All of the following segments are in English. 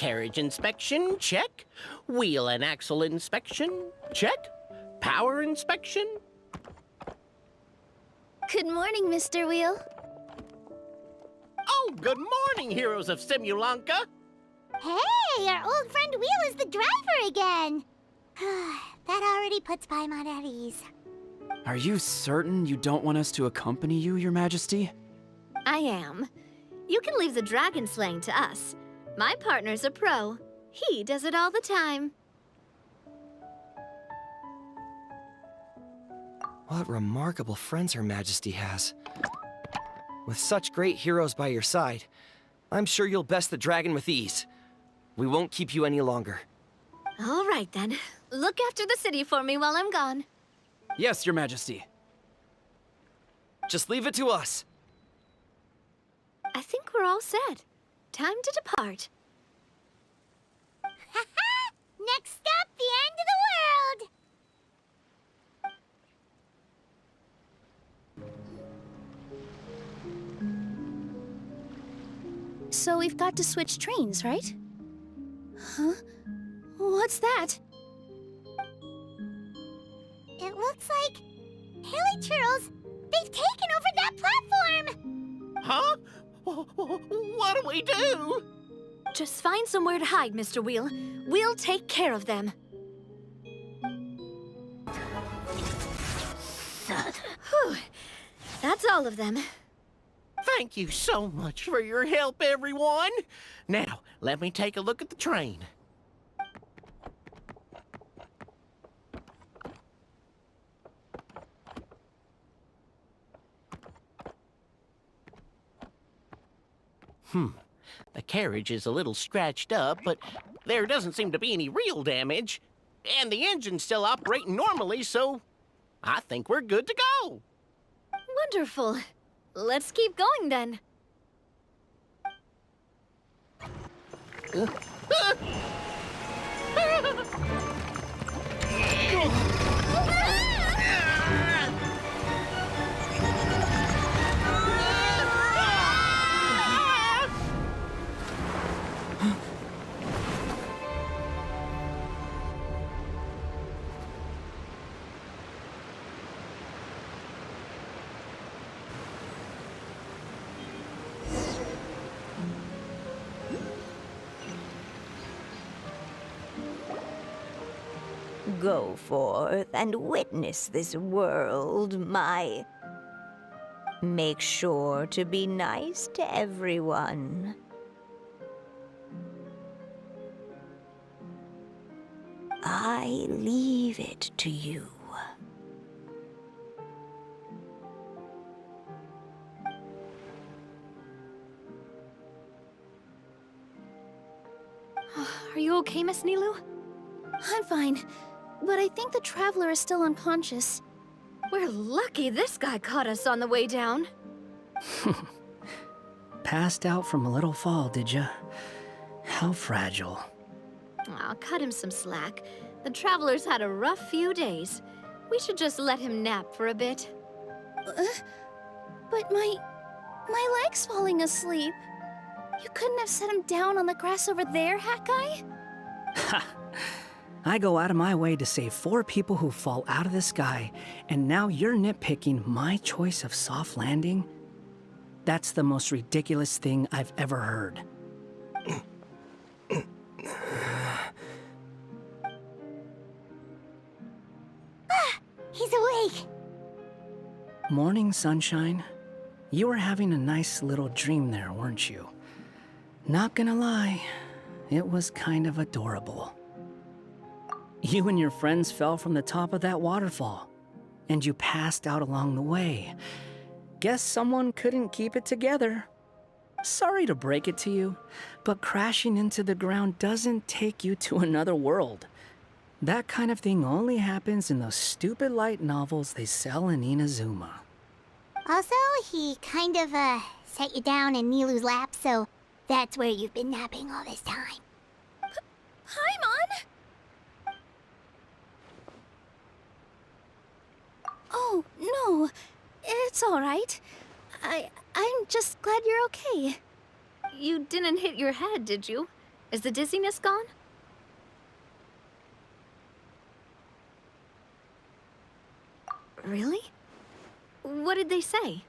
Carriage inspection, check. Wheel and axle inspection, check. Power inspection. Good morning, Mr. Wheel. Oh, good morning, heroes of Simulanka. Hey, our old friend Wheel is the driver again. That already puts Paimon at ease. Are you certain you don't want us to accompany you, Your Majesty? I am. You can leave the dragon slaying to us. My partner's a pro. He does it all the time. What remarkable friends Her Majesty has. With such great heroes by your side, I'm sure you'll best the dragon with ease. We won't keep you any longer. All right, then. Look after the city for me while I'm gone. Yes, Your Majesty. Just leave it to us. I think we're all set. Time to depart. Next stop, the end of the world! So we've got to switch trains, right? Huh? What's that? It looks like Haley Churls, they've taken over that platform! Huh? What do we do? Just find somewhere to hide, Mr. Wheel. We'll take care of them. Whew. That's all of them. Thank you so much for your help, everyone. Now, let me take a look at the train. The carriage is a little scratched up, but there doesn't seem to be any real damage. And the engine's still operating normally, so I think we're good to go. Wonderful. Let's keep going, then. Go forth and witness this world, my... Make sure to be nice to everyone. I leave it to you. Are you okay, Miss Nilu? I'm fine, but I think the Traveler is still unconscious. We're lucky this guy caught us on the way down. Passed out from a little fall, did ya? How fragile. I'll cut him some slack. The Traveler's had a rough few days. We should just let him nap for a bit. But my leg's falling asleep. You couldn't have set him down on the grass over there, Hat Guy? Ha! I go out of my way to save 4 people who fall out of the sky, and now you're nitpicking my choice of soft landing? That's the most ridiculous thing I've ever heard. He's awake! Morning, sunshine. You were having a nice little dream there, weren't you? Not gonna lie, it was kind of adorable. You and your friends fell from the top of that waterfall, and you passed out along the way. Guess someone couldn't keep it together. Sorry to break it to you, but crashing into the ground doesn't take you to another world. That kind of thing only happens in those stupid light novels they sell in Inazuma. Also, he kind of, set you down in Nilu's lap, so that's where you've been napping all this time. Paimon! Oh, no. It's all right. I'm just glad you're okay. You didn't hit your head, did you? Is the dizziness gone? Really? What did they say?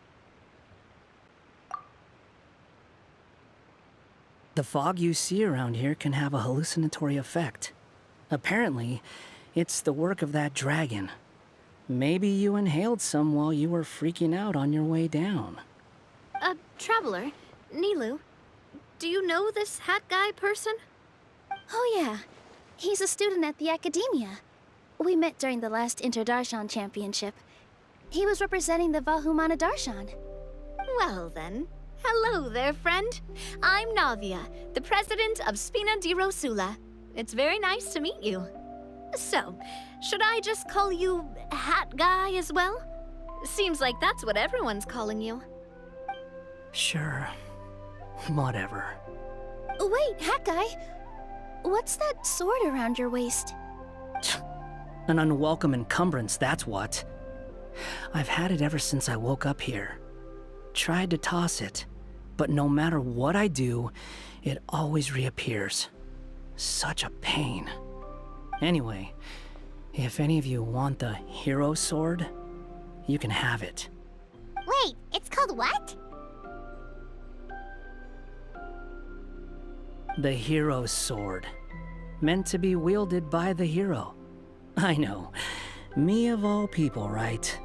The fog you see around here can have a hallucinatory effect. Apparently, it's the work of that dragon. Maybe you inhaled some while you were freaking out on your way down. Traveler, Nilu, do you know this hat guy person? Oh yeah, he's a student at the academia. We met during the last Interdarshan Championship. He was representing the Vahumana Darshan. Well then, hello there, friend. I'm Navia, the president of Spina di Rosula. It's very nice to meet you. So, should I just call you Hat Guy as well? Seems like that's what everyone's calling you. Sure. Whatever. Wait, Hat Guy. What's that sword around your waist? An unwelcome encumbrance, that's what. I've had it ever since I woke up here. Tried to toss it, but no matter what I do, it always reappears. Such a pain. Anyway, if any of you want the hero sword, you can have it. Wait, it's called what? The hero's sword. Meant to be wielded by the hero. I know. Me of all people, right?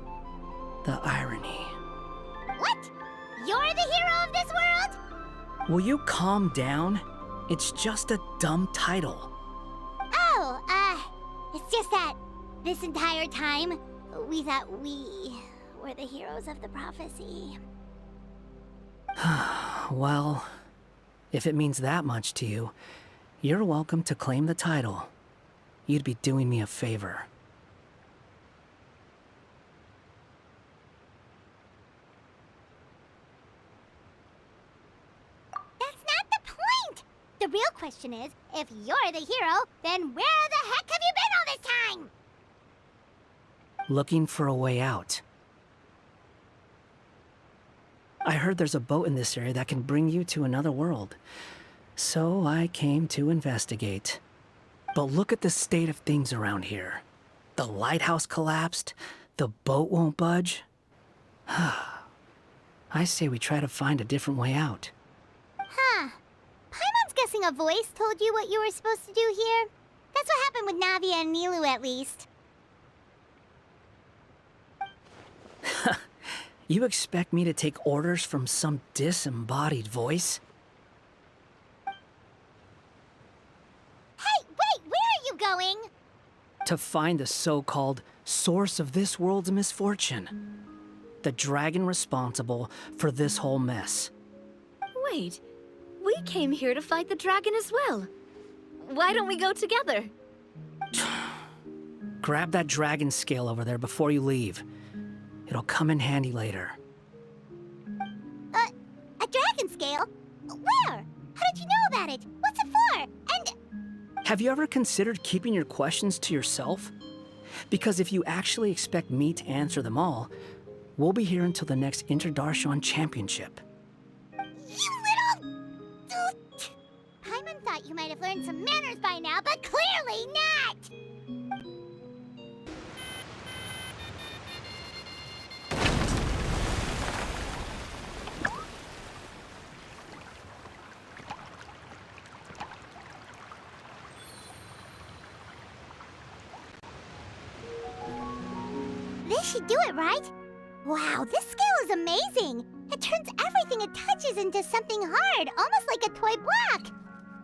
The irony. What? You're the hero of this world? Will you calm down? It's just a dumb title. Oh, it's just that this entire time, we thought we were the heroes of the prophecy. Well, if it means that much to you, you're welcome to claim the title. You'd be doing me a favor. That's not the point! The real question is, if you're the hero, then where the heck have you been all this time? Looking for a way out. I heard there's a boat in this area that can bring you to another world. So I came to investigate. But look at the state of things around here. The lighthouse collapsed. The boat won't budge. I say we try to find a different way out. Huh. Paimon's guessing a voice told you what you were supposed to do here. That's what happened with Navia and Nilu, at least. You expect me to take orders from some disembodied voice? Hey, wait, where are you going? To find the so-called source of this world's misfortune. The dragon responsible for this whole mess. Wait, we came here to fight the dragon as well. Why don't we go together? Grab that dragon scale over there before you leave. It'll come in handy later. A dragon scale? Where? How did you know about it? What's it for? And... Have you ever considered keeping your questions to yourself? Because if you actually expect me to answer them all, we'll be here until the next Interdarshan Championship. You little... doot! Paimon thought you might have learned some manners by now, but clearly not! This should do it, right? Wow, this scale is amazing! It turns everything it touches into something hard, almost like a toy block!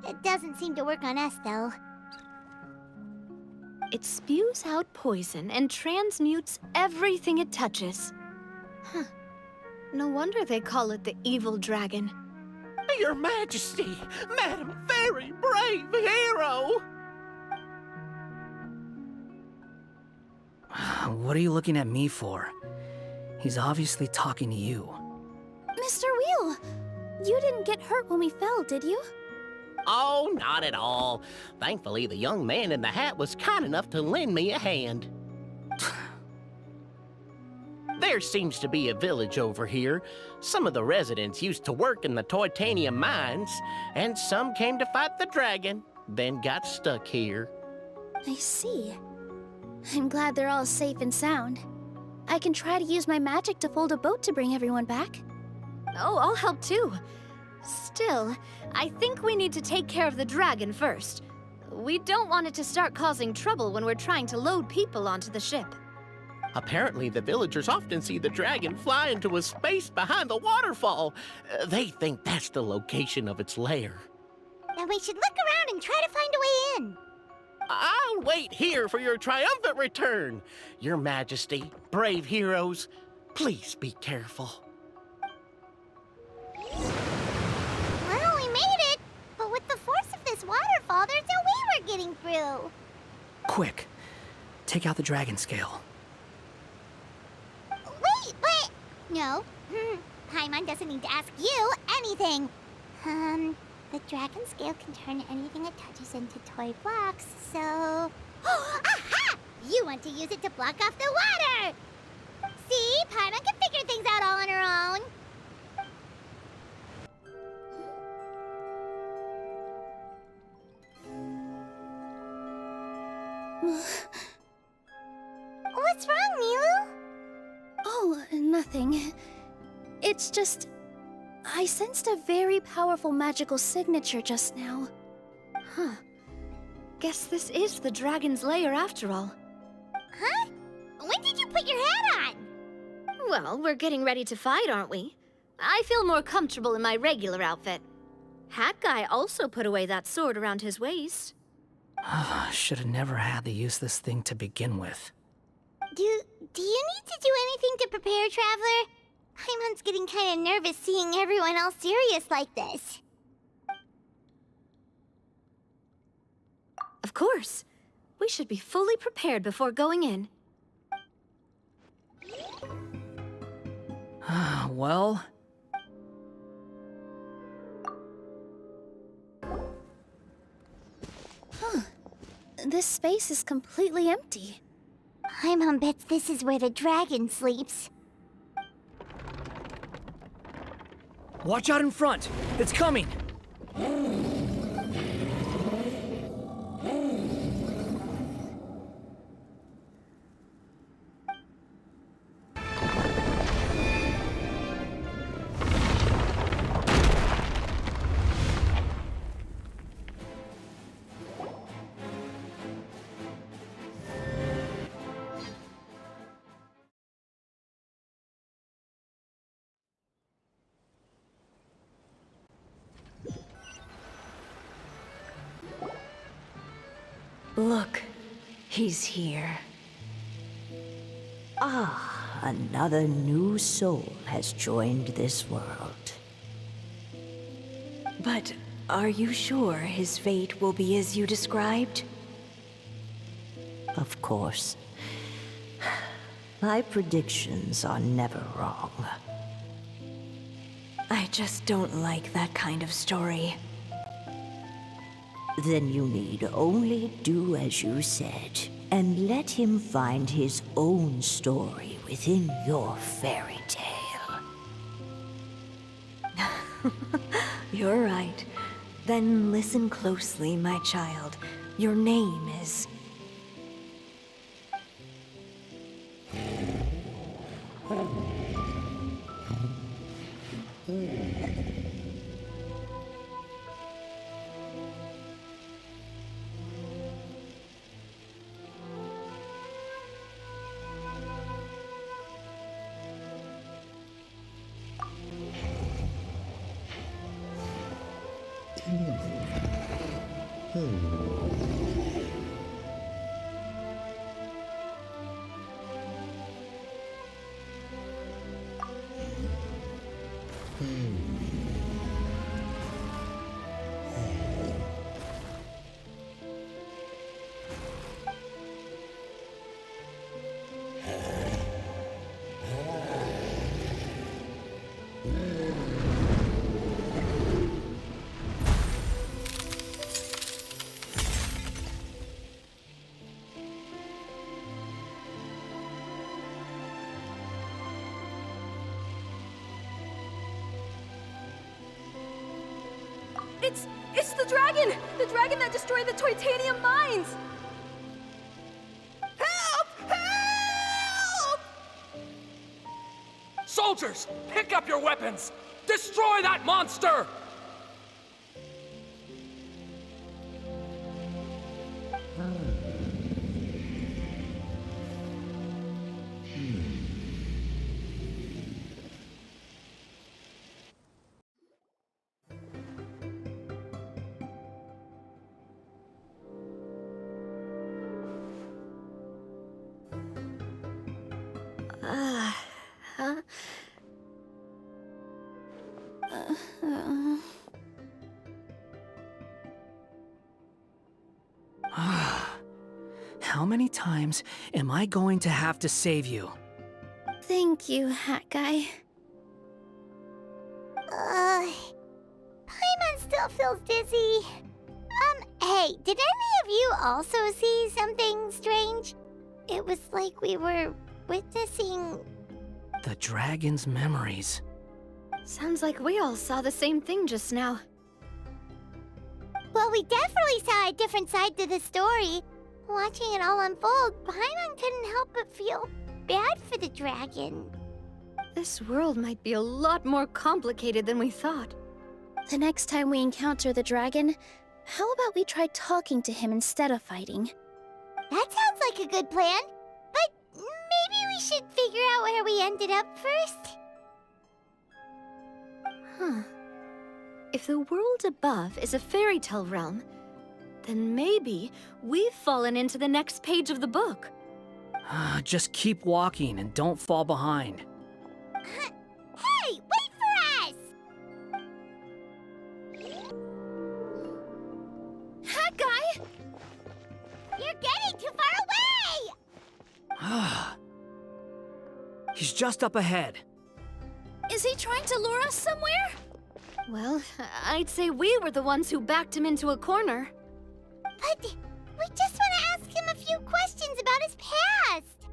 It doesn't seem to work on us, though. It spews out poison and transmutes everything it touches. Huh. No wonder they call it the evil dragon. Your Majesty, Madam Very Brave Hero! What are you looking at me for? He's obviously talking to you. Mr. Wheel, you didn't get hurt when we fell, did you? Oh, not at all. Thankfully, the young man in the hat was kind enough to lend me a hand. There seems to be a village over here. Some of the residents used to work in the titanium mines, and some came to fight the dragon, then got stuck here. I see. I'm glad they're all safe and sound. I can try to use my magic to fold a boat to bring everyone back. Oh, I'll help too. Still, I think we need to take care of the dragon first. We don't want it to start causing trouble when we're trying to load people onto the ship. Apparently, the villagers often see the dragon fly into a space behind the waterfall. They think that's the location of its lair. Then we should look around and try to find a way in. I'll wait here for your triumphant return. Your Majesty, brave heroes, please be careful. Well, we made it. But with the force of this waterfall, there's no way we're getting through. Quick, take out the dragon scale. Wait, but... No. Paimon doesn't need to ask you anything. The dragon scale can turn anything it touches into toy blocks, so... Aha! You want to use it to block off the water! See? Paimon can figure things out all on her own. What's wrong, Milu? Oh, nothing. It's just... I sensed a very powerful magical signature just now. Huh. Guess this is the dragon's lair after all. Huh? When did you put your hat on? Well, we're getting ready to fight, aren't we? I feel more comfortable in my regular outfit. Hat Guy also put away that sword around his waist. Should have never had to use this thing to begin with. Do you need to do anything to prepare, Traveler? Paimon's getting kind of nervous seeing everyone else serious like this. Of course. We should be fully prepared before going in. Well... This space is completely empty. Paimon bets this is where the dragon sleeps. Watch out in front! It's coming! Look, he's here. Ah, another new soul has joined this world. But are you sure his fate will be as you described? Of course. My predictions are never wrong. I just don't like that kind of story. Then you need only do as you said, and let him find his own story within your fairy tale. You're right. Then listen closely, my child. Your name is... It's the dragon! The dragon that destroyed the titanium mines! Help! Help! Soldiers, pick up your weapons! Destroy that monster! How many times am I going to have to save you? Thank you, Hat Guy. Paimon still feels dizzy. Hey, did any of you also see something strange? It was like we were witnessing... The dragon's memories. Sounds like we all saw the same thing just now. Well, we definitely saw a different side to the story. Watching it all unfold, Paimon couldn't help but feel bad for the dragon. This world might be a lot more complicated than we thought. The next time we encounter the dragon, how about we try talking to him instead of fighting? That sounds like a good plan. But maybe we should figure out where we ended up first. Huh. If the world above is a fairy tale realm, then maybe we've fallen into the next page of the book. Just keep walking and don't fall behind. Hey, wait for us! Hat Guy! You're getting too far away! He's just up ahead. Is he trying to lure us somewhere? Well, I'd say we were the ones who backed him into a corner. But we just want to ask him a few questions about his past.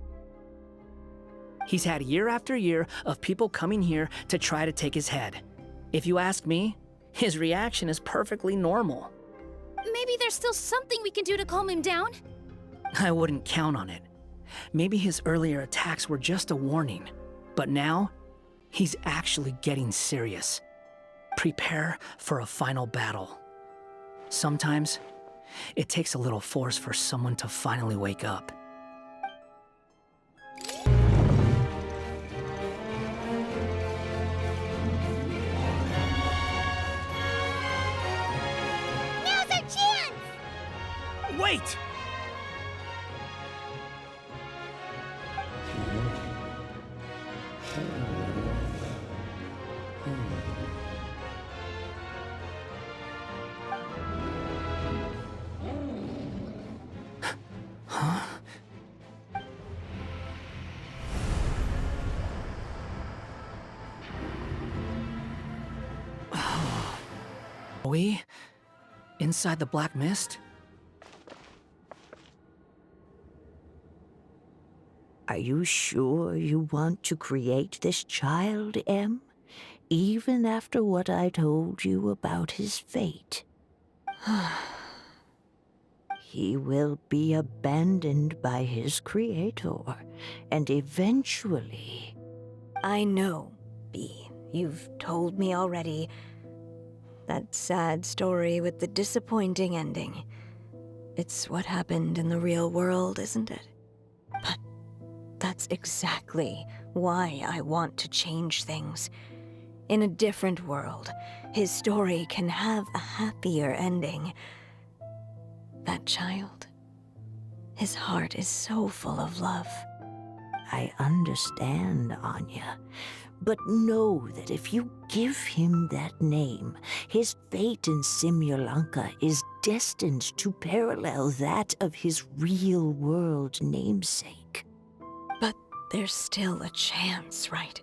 He's had year after year of people coming here to try to take his head. If you ask me, his reaction is perfectly normal. Maybe there's still something we can do to calm him down? I wouldn't count on it. Maybe his earlier attacks were just a warning. But now, he's actually getting serious. Prepare for a final battle. Sometimes, it takes a little force for someone to finally wake up. Now's our chance! Wait! Are we inside the black mist? Are you sure you want to create this child, Em? Even after what I told you about his fate? He will be abandoned by his creator, and eventually... I know, Bee. You've told me already. That sad story with the disappointing ending. It's what happened in the real world, isn't it? But that's exactly why I want to change things. In a different world, his story can have a happier ending. That child, his heart is so full of love. I understand, Anya. But know that if you give him that name, his fate in Simulanka is destined to parallel that of his real-world namesake. But there's still a chance, right?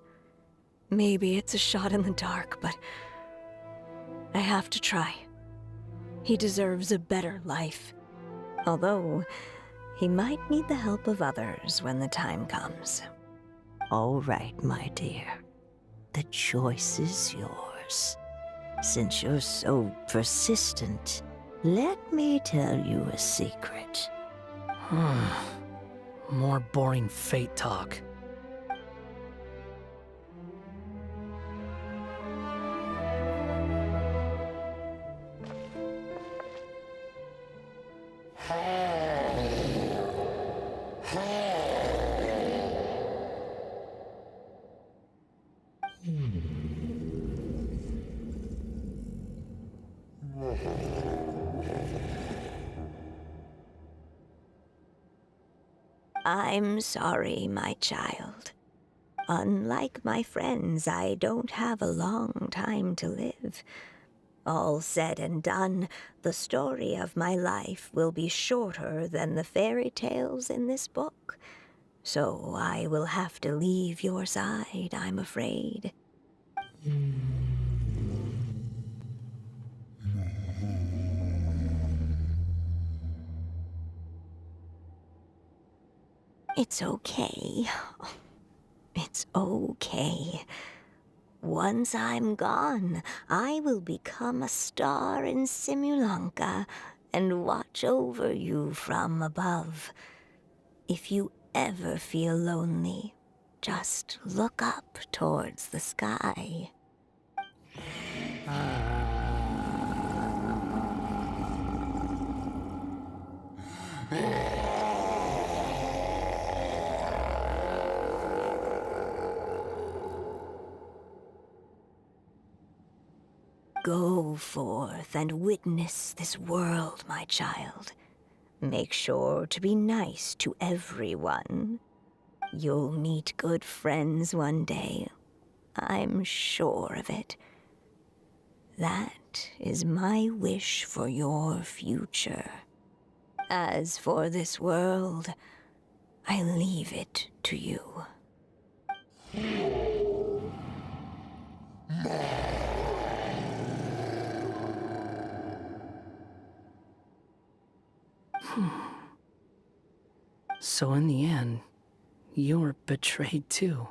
Maybe it's a shot in the dark, but I have to try. He deserves a better life. Although, he might need the help of others when the time comes. All right, my dear. The choice is yours. Since you're so persistent, let me tell you a secret. More boring fate talk. I'm sorry, my child. Unlike my friends, I don't have a long time to live. All said and done, the story of my life will be shorter than the fairy tales in this book. So I will have to leave your side, I'm afraid. It's okay. It's okay. Once I'm gone, I will become a star in Simulanka and watch over you from above. If you ever feel lonely, just look up towards the sky. Go forth and witness this world, my child. Make sure to be nice to everyone. You'll meet good friends one day. I'm sure of it. That is my wish for your future. As for this world, I leave it to you. So in the end, you were betrayed too.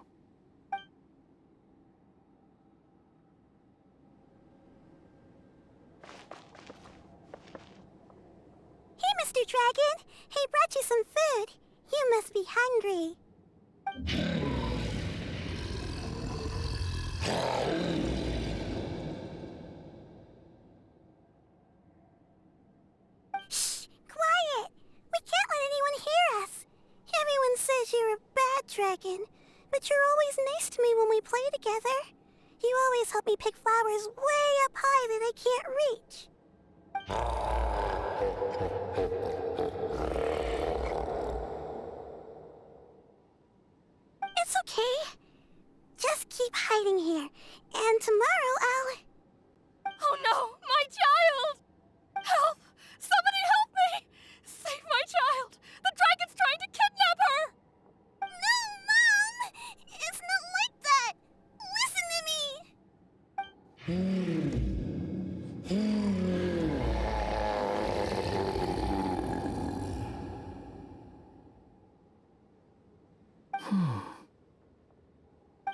Hey, Mr. Dragon! He brought you some food. You must be hungry. Shh! Quiet! We can't let anyone hear us. Everyone says you're a bad dragon, but you're always nice to me when we play together. You always help me pick flowers way up high that I can't reach. It's okay. Just keep hiding here, and tomorrow I'll... Oh no, my child! Help! Somebody help me! Save my child! The dragon's trying to kidnap her! No, Mom! It's not like that! Listen to me!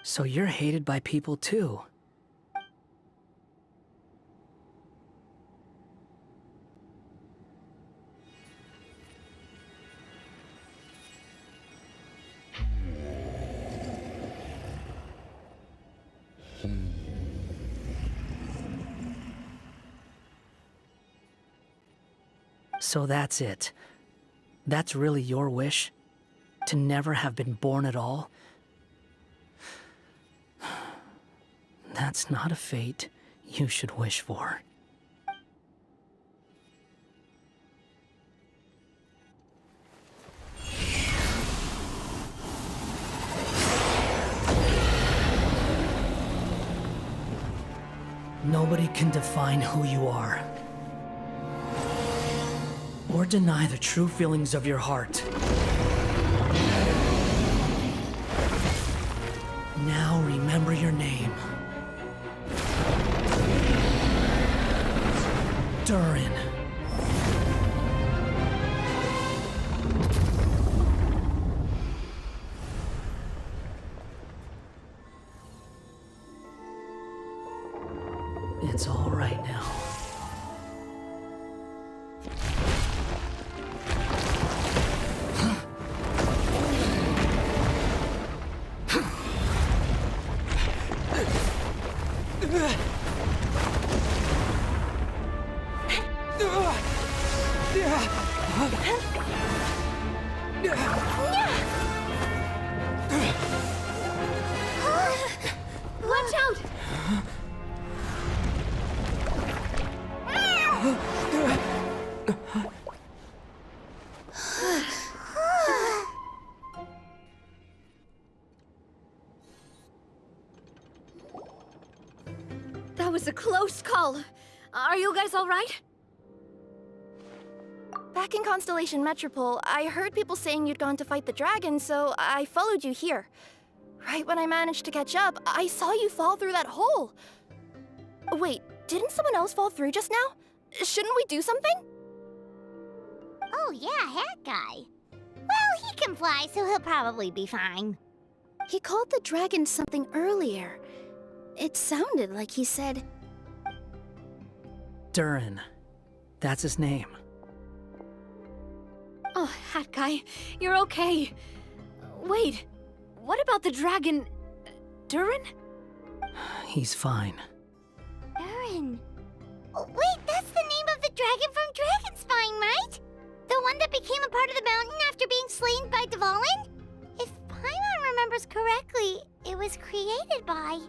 So you're hated by people too. So that's it. That's really your wish? To never have been born at all? That's not a fate you should wish for. Nobody can define who you are, or deny the true feelings of your heart. Now remember your name. Durin. It's all right now. Watch out! That was a close call. Are you guys all right? Back in Constellation Metropole, I heard people saying you'd gone to fight the dragon, so I followed you here. Right when I managed to catch up, I saw you fall through that hole. Wait, didn't someone else fall through just now? Shouldn't we do something? Oh yeah, Hat Guy. Well, he can fly, so he'll probably be fine. He called the dragon something earlier. It sounded like he said... Durin. That's his name. Oh, Hat Guy, you're okay. Wait, what about the dragon... Durin? He's fine. Aaron. Oh, wait, that's the name of the dragon from Dragonspine, right? The one that became a part of the mountain after being slain by Dvalin? If Paimon remembers correctly, it was created by...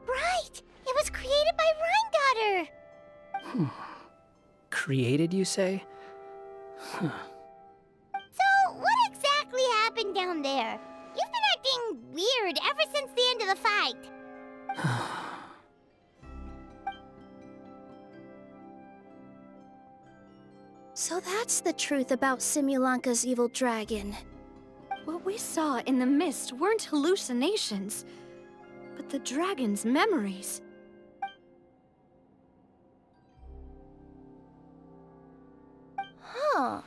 Right! It was created by Rhine Daughter! Created, you say? Huh. So, what exactly happened down there? You've been acting weird ever since the end of the fight. So that's the truth about Simulanka's evil dragon. What we saw in the mist weren't hallucinations, but the dragon's memories. Huh.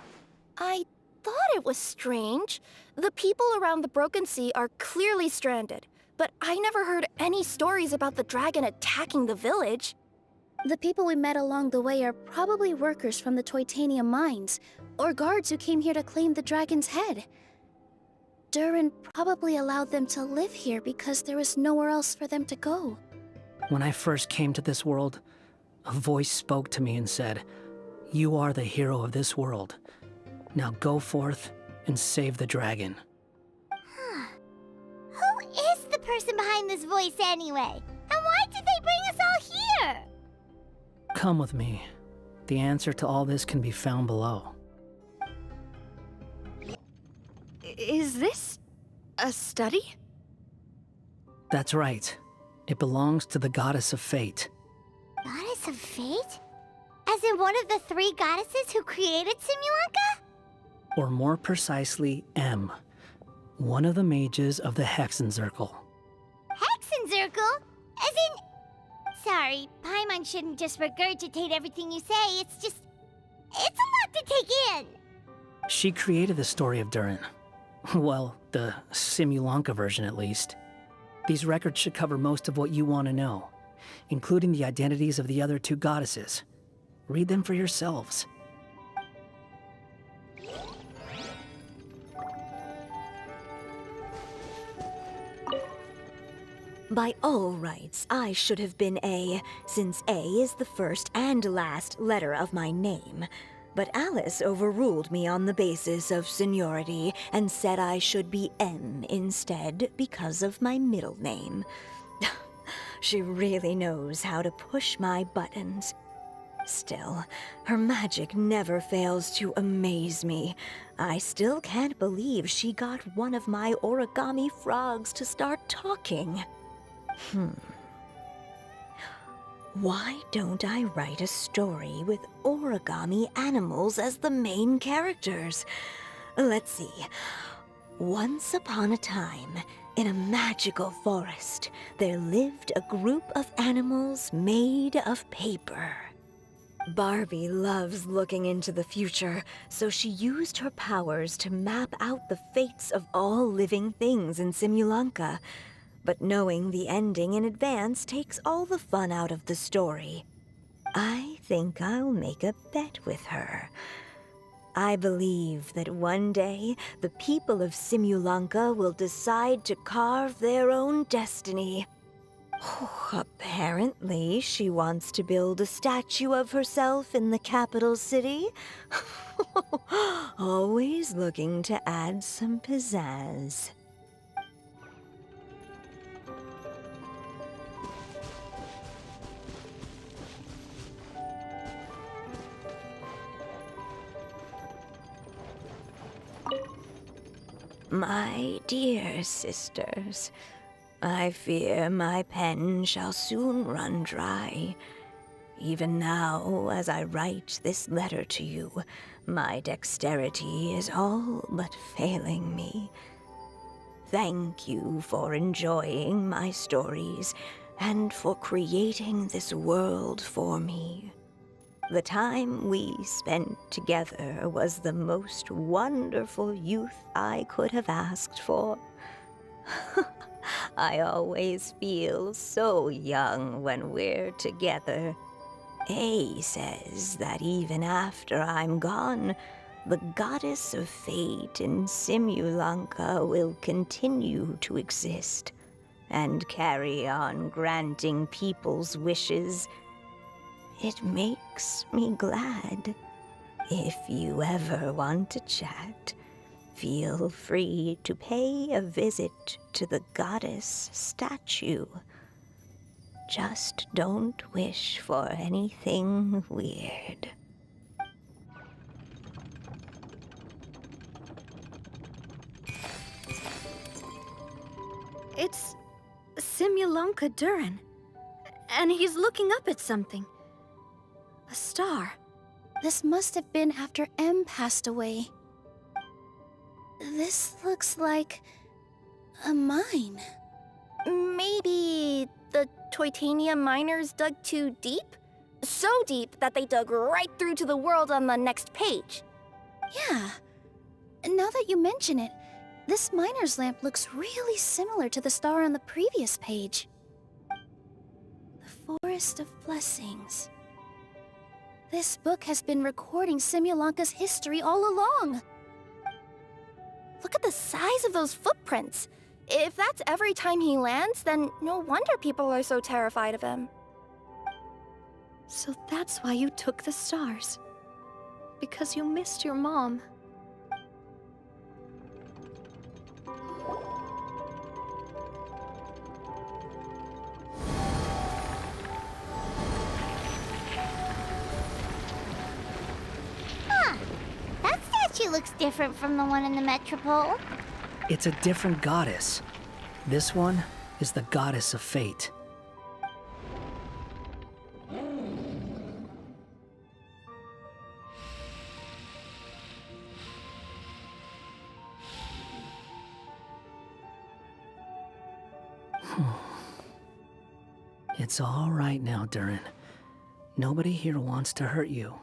I thought it was strange. The people around the Broken Sea are clearly stranded, but I never heard any stories about the dragon attacking the village. The people we met along the way are probably workers from the Toitanium mines, or guards who came here to claim the dragon's head. Durin probably allowed them to live here because there was nowhere else for them to go. When I first came to this world, a voice spoke to me and said, "You are the hero of this world. Now go forth and save the dragon." Who is the person behind this voice anyway? And why did they bring us all here? Come with me. The answer to all this can be found below. Is this a study? That's right. It belongs to the Goddess of Fate. Goddess of Fate? As in one of the three goddesses who created Simulanka? Or more precisely, M. One of the mages of the Hexenzirkel. Hexenzirkel? As in... Sorry, Paimon shouldn't just regurgitate everything you say. It's just... It's a lot to take in. She created the story of Durin. Well, the Simulanka version at least. These records should cover most of what you want to know, including the identities of the other two goddesses. Read them for yourselves. By all rights, I should have been A, since A is the first and last letter of my name. But Alice overruled me on the basis of seniority and said I should be M instead because of my middle name. She really knows how to push my buttons. Still, her magic never fails to amaze me. I still can't believe she got one of my origami frogs to start talking. Why don't I write a story with origami animals as the main characters? Let's see. Once upon a time, in a magical forest, there lived a group of animals made of paper. Barbie loves looking into the future, so she used her powers to map out the fates of all living things in Simulanka. But knowing the ending in advance takes all the fun out of the story. I think I'll make a bet with her. I believe that one day the people of Simulanka will decide to carve their own destiny. Apparently, she wants to build a statue of herself in the capital city. Always looking to add some pizzazz. My dear sisters, I fear my pen shall soon run dry. Even now, as I write this letter to you, my dexterity is all but failing me. Thank you for enjoying my stories and for creating this world for me. The time we spent together was the most wonderful youth I could have asked for. I always feel so young when we're together. A says that even after I'm gone, the goddess of fate in Simulanka will continue to exist and carry on granting people's wishes. It makes me glad. If you ever want to chat, feel free to pay a visit to the goddess statue. Just don't wish for anything weird. It's Simulanka Durin. And he's looking up at something. A star. This must have been after M passed away. This looks like a mine. Maybe the Toitania miners dug too deep? So deep that they dug right through to the world on the next page. Yeah. Now that you mention it, this miner's lamp looks really similar to the star on the previous page. The Forest of Blessings. This book has been recording Simulanka's history all along. Look at the size of those footprints. If that's every time he lands, then no wonder people are so terrified of him. So that's why you took the stars. Because you missed your mom. Huh. That statue looks different from the one in the Metropole. It's a different goddess. This one is the goddess of fate. It's all right now, Durin. Nobody here wants to hurt you.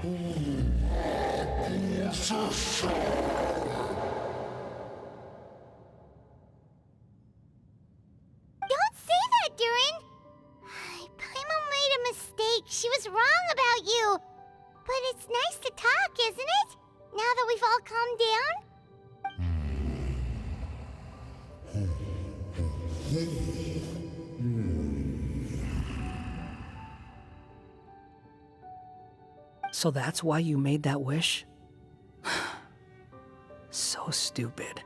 Don't say that, Durin! Paimon made a mistake. She was wrong about you. But it's nice to talk, isn't it? Now that we've all calmed down? So that's why you made that wish? So stupid.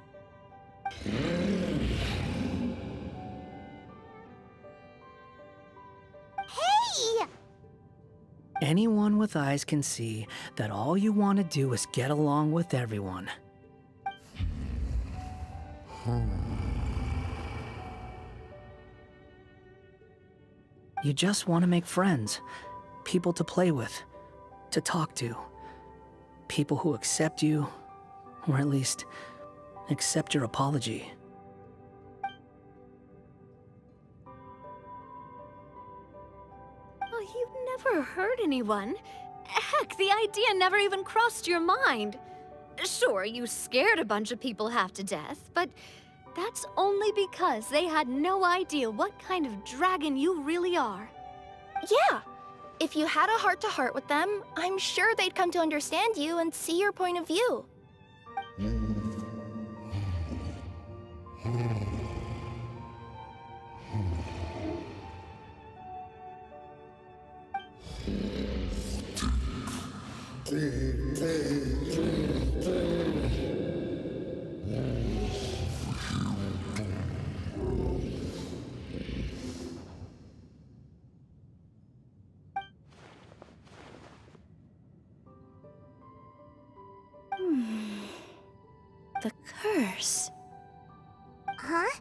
Hey! Anyone with eyes can see that all you want to do is get along with everyone. You just want to make friends, people to play with, to talk to, people who accept you, or at least accept your apology. Oh, you never hurt anyone. Heck, the idea never even crossed your mind. Sure, you scared a bunch of people half to death, but that's only because they had no idea what kind of dragon you really are. Yeah. If you had a heart-to-heart with them, I'm sure they'd come to understand you and see your point of view. The curse. Huh?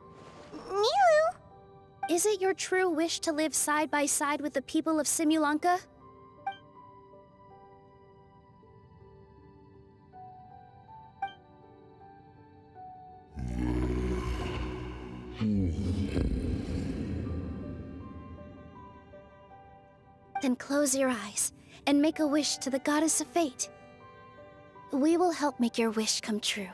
Nilu? Is it your true wish to live side by side with the people of Simulanka? Then close your eyes and make a wish to the Goddess of Fate. We will help make your wish come true.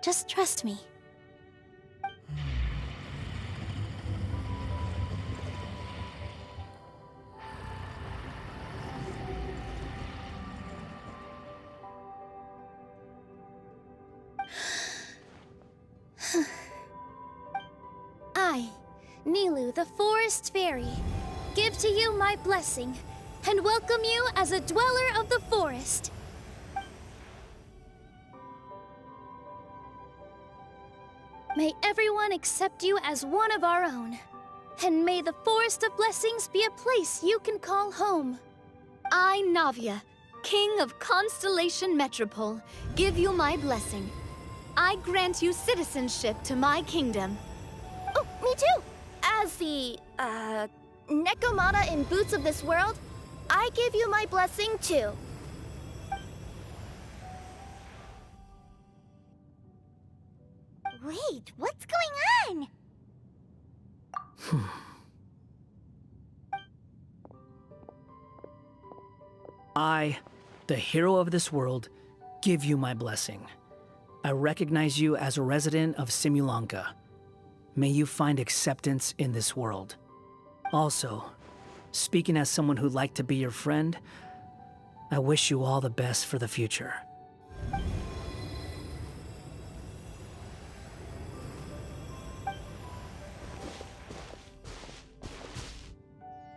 Just trust me. I, Nilu, the Forest Fairy, give to you my blessing and welcome you as a dweller of the forest. May everyone accept you as one of our own, and may the Forest of Blessings be a place you can call home. I, Navia, King of Constellation Metropole, give you my blessing. I grant you citizenship to my kingdom. Oh, me too! As the, Nekomata in Boots of this world, I give you my blessing too. Wait, what's going on? I, the hero of this world, give you my blessing. I recognize you as a resident of Simulanka. May you find acceptance in this world. Also, speaking as someone who'd like to be your friend, I wish you all the best for the future.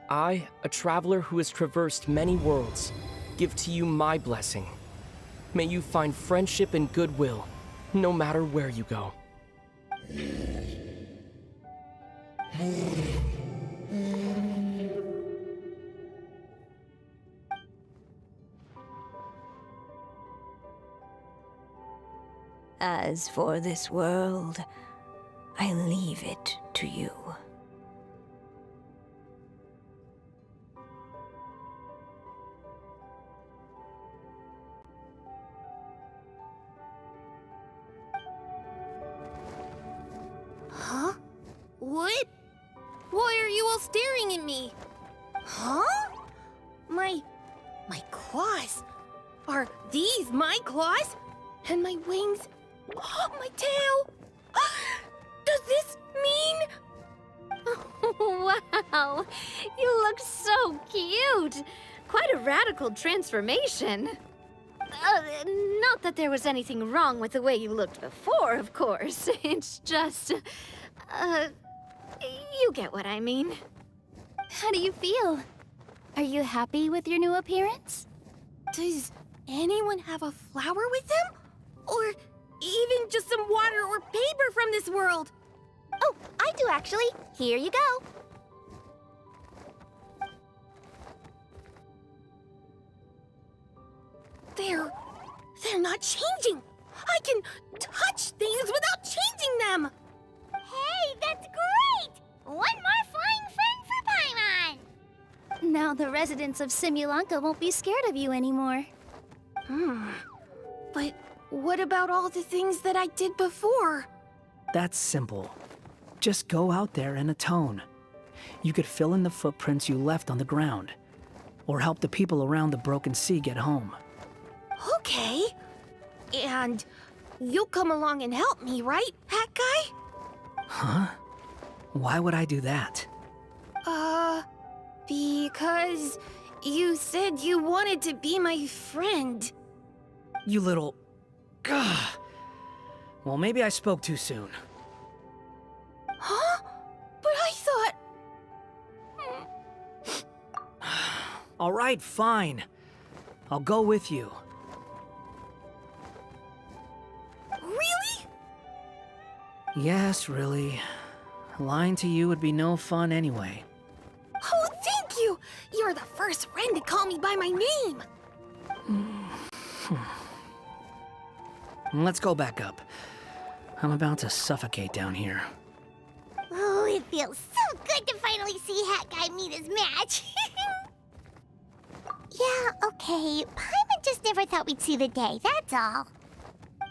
I, a traveler who has traversed many worlds, give to you my blessing. May you find friendship and goodwill, no matter where you go. As for this world, I leave it to you. Huh? What? Why are you all staring at me? Huh? My claws? Are these my claws? And my wings? Oh, my tail? Does this mean... Wow, you look so cute. Quite a radical transformation. Not that there was anything wrong with the way you looked before, of course. It's just, you get what I mean. How do you feel? Are you happy with your new appearance? Does anyone have a flower with them? Or even just some water or paper from this world? Oh, I do actually. Here you go. They're not changing. I can touch things without changing them. Hey, that's great! One more flying friend for Paimon! Now the residents of Simulanka won't be scared of you anymore. But what about all the things that I did before? That's simple. Just go out there and atone. You could fill in the footprints you left on the ground, or help the people around the broken sea get home. Okay. And you'll come along and help me, right, Hat Guy? Huh? Why would I do that? Because you said you wanted to be my friend. You little... Gah. Well, maybe I spoke too soon. Huh? But I thought... All right, fine. I'll go with you. Really? Yes, really. Lying to you would be no fun anyway. Oh, thank you! You're the first friend to call me by my name! Let's go back up. I'm about to suffocate down here. Oh, it feels so good to finally see Hat Guy meet his match. Yeah, okay. Paimon just never thought we'd see the day, that's all.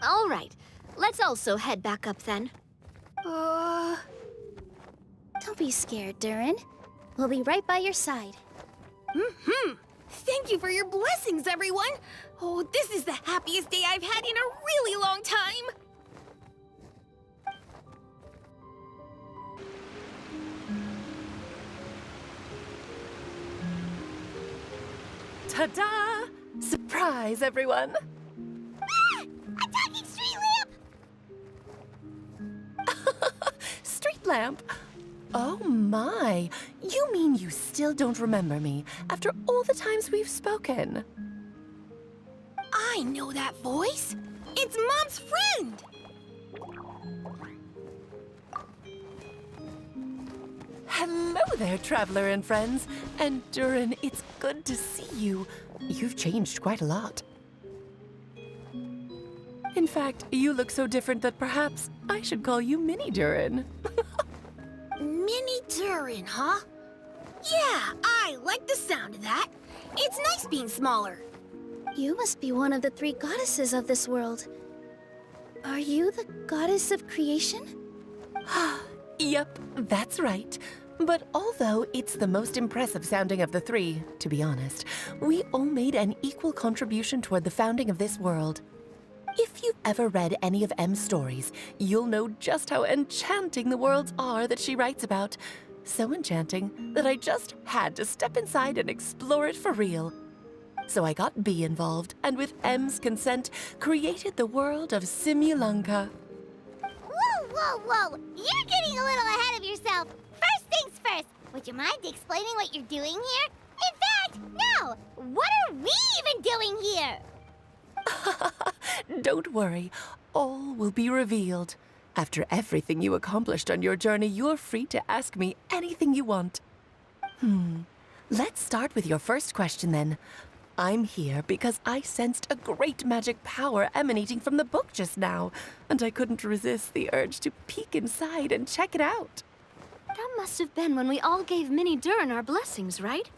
All right, let's also head back up then. Don't be scared, Durin. We'll be right by your side. Thank you for your blessings, everyone! Oh, this is the happiest day I've had in a really long time! Ta-da! Surprise, everyone! Ah! A talking street lamp! Street lamp? Oh my! You mean you still don't remember me after all the times we've spoken? I know that voice! It's Mom's friend! Hello there, traveler and friends. And Durin, it's good to see you. You've changed quite a lot. In fact, you look so different that perhaps I should call you Mini Durin. Mini Durin, huh? Yeah, I like the sound of that. It's nice being smaller. You must be one of the 3 goddesses of this world. Are you the goddess of creation? Yep, that's right. But although it's the most impressive sounding of the 3, to be honest, we all made an equal contribution toward the founding of this world. If you've ever read any of M's stories, you'll know just how enchanting the worlds are that she writes about. So enchanting that I just had to step inside and explore it for real. So I got B involved, and with M's consent, created the world of Simulanka. Whoa, whoa, whoa! You're getting a little ahead of yourself. First things first, would you mind explaining what you're doing here? In fact, no! What are we even doing here? Don't worry, all will be revealed. After everything you accomplished on your journey, you're free to ask me anything you want. Let's start with your first question then. I'm here because I sensed a great magic power emanating from the book just now, and I couldn't resist the urge to peek inside and check it out. That must have been when we all gave Mini Durin our blessings, right?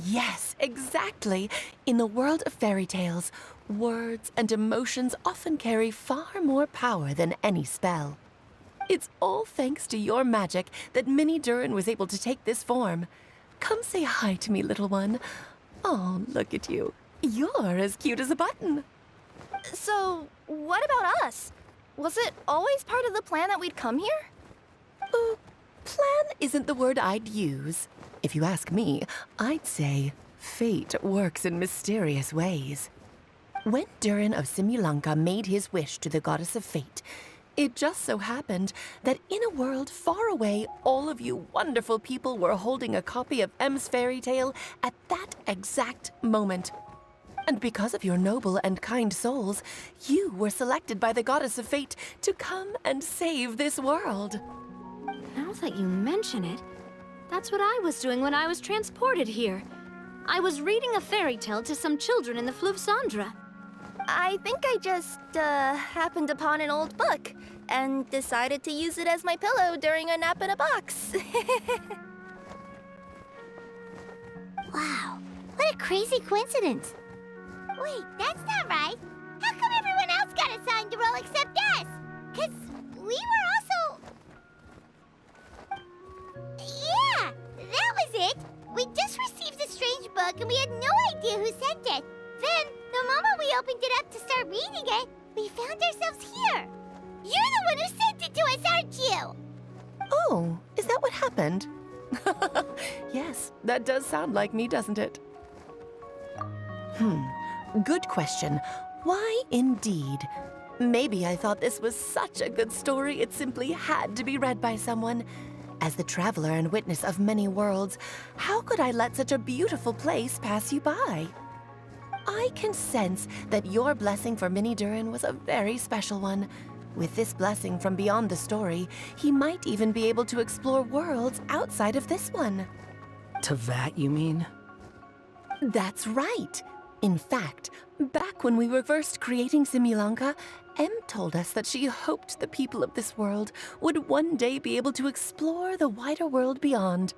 Yes, exactly. In the world of fairy tales, words and emotions often carry far more power than any spell. It's all thanks to your magic that Mini Durin was able to take this form. Come say hi to me, little one. Oh, look at you. You're as cute as a button. So, what about us? Was it always part of the plan that we'd come here? Plan isn't the word I'd use. If you ask me, I'd say fate works in mysterious ways. When Durin of Simulanka made his wish to the goddess of fate, it just so happened that in a world far away, all of you wonderful people were holding a copy of M's fairy tale at that exact moment. And because of your noble and kind souls, you were selected by the goddess of fate to come and save this world. Now that you mention it, that's what I was doing when I was transported here. I was reading a fairy tale to some children in the Fleuve Cendre. I think I just, happened upon an old book and decided to use it as my pillow during a nap in a box. Wow, what a crazy coincidence. Wait, that's not right. How come everyone else got assigned to roll except us? 'Cause we were also... book and we had no idea who sent it. Then, the moment we opened it up to start reading it, we found ourselves here. You're the one who sent it to us, aren't you? Oh, is that what happened? Yes, that does sound like me, doesn't it? Good question. Why indeed? Maybe I thought this was such a good story it simply had to be read by someone. As the traveler and witness of many worlds, how could I let such a beautiful place pass you by? I can sense that your blessing for Minnie Durin was a very special one. With this blessing from beyond the story, he might even be able to explore worlds outside of this one. Teyvat, you mean? That's right. In fact, back when we were first creating Simulanka, Em told us that she hoped the people of this world would one day be able to explore the wider world beyond.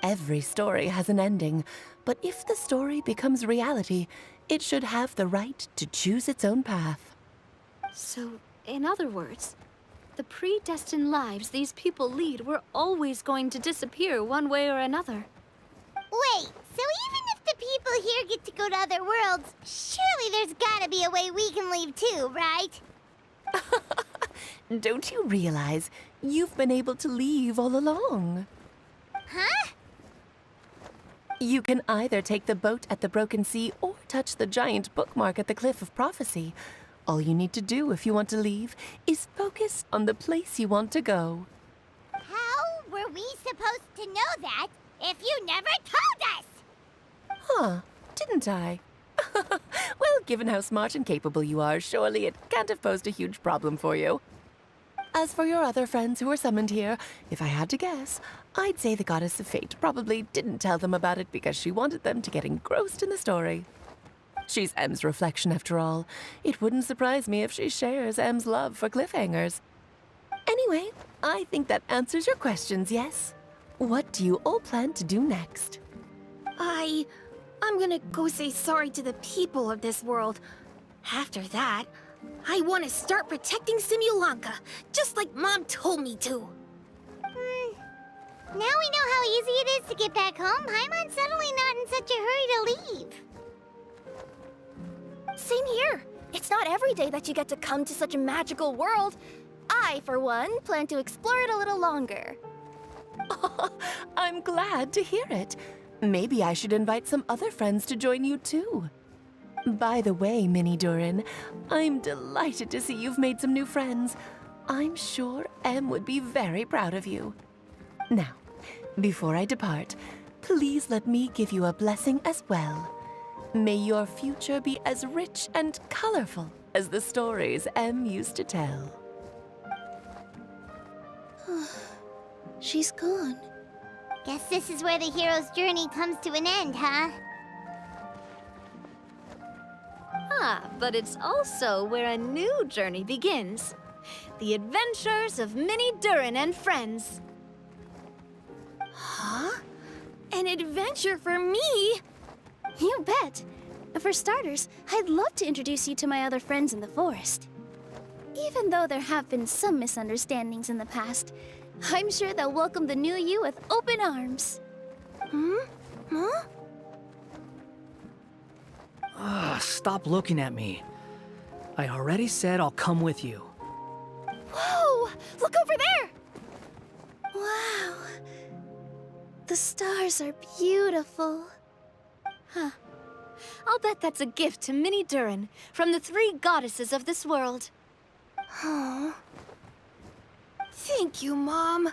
Every story has an ending, but if the story becomes reality, it should have the right to choose its own path. So, in other words, the predestined lives these people lead were always going to disappear one way or another. Wait, so even if the people here get to go to other worlds, surely there's gotta be a way we can leave too, right? Don't you realize you've been able to leave all along? Huh? You can either take the boat at the Broken Sea or touch the giant bookmark at the Cliff of Prophecy. All you need to do if you want to leave is focus on the place you want to go. How were we supposed to know that if you never told us? Huh, didn't I? Well, given how smart and capable you are, surely it can't have posed a huge problem for you. As for your other friends who were summoned here, if I had to guess, I'd say the Goddess of Fate probably didn't tell them about it because she wanted them to get engrossed in the story. She's Em's reflection, after all. It wouldn't surprise me if she shares Em's love for cliffhangers. Anyway, I think that answers your questions, yes? What do you all plan to do next? I'm gonna go say sorry to the people of this world. After that, I want to start protecting Simulanka, just like Mom told me to. Now we know how easy it is to get back home. Paimon's suddenly not in such a hurry to leave. Same here. It's not every day that you get to come to such a magical world. I, for one, plan to explore it a little longer. I'm glad to hear it. Maybe I should invite some other friends to join you too. By the way, Minnie Durin, I'm delighted to see you've made some new friends. I'm sure Em would be very proud of you. Now, before I depart, please let me give you a blessing as well. May your future be as rich and colorful as the stories Em used to tell. She's gone. Guess this is where the hero's journey comes to an end, huh? Ah, but it's also where a new journey begins. The adventures of Minnie Durin and friends. Huh? An adventure for me? You bet. For starters, I'd love to introduce you to my other friends in the forest. Even though there have been some misunderstandings in the past, I'm sure they'll welcome the new you with open arms. Huh? Stop looking at me. I already said I'll come with you. Whoa! Look over there! Wow. The stars are beautiful. Huh. I'll bet that's a gift to Minnie Durin from the 3 goddesses of this world. Thank you, Mom.